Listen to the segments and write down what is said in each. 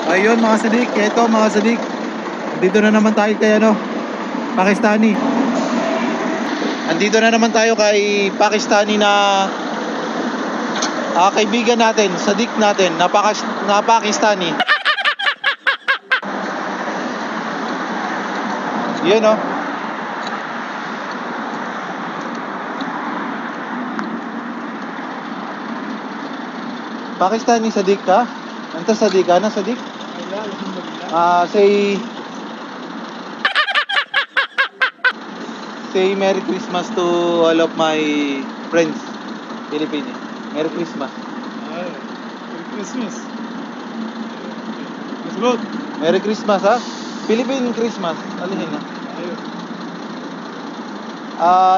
Ayun mga sadik, eto mga sadik. Dito na naman tayo kay Pakistani. Andito na naman tayo kay Pakistani na kaibigan natin, sadik natin, na Pakistani. Yun oh. Pakistani sadik ka? Anta sadik ka na sadik? Say Merry Christmas to all of my friends Filipino. Merry Christmas. Merry Christmas. It's good. Merry Christmas ha. Philippine Christmas. Alihin na.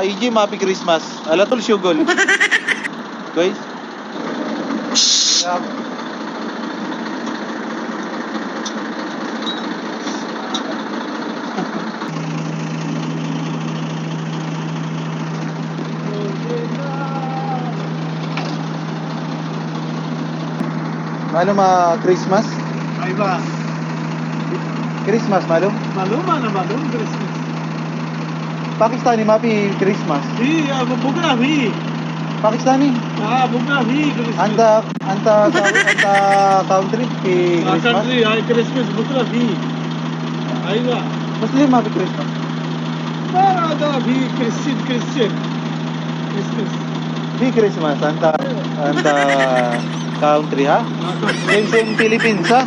Iji Happy Christmas. Alatul Shugol. Guys. Malum Christmas? Aywa. Christmas malum? Malum Christmas. Pakistani Happy Christmas. Bukra bhi. Pakistani? Bukra bhi Christmas. Anta country ki Christmas? Country Christmas bukra bhi. Aywa. Muslim Happy Christmas. Marada bhi Christian. Christmas. Happy Christmas anta country ha? Same Philippines ha?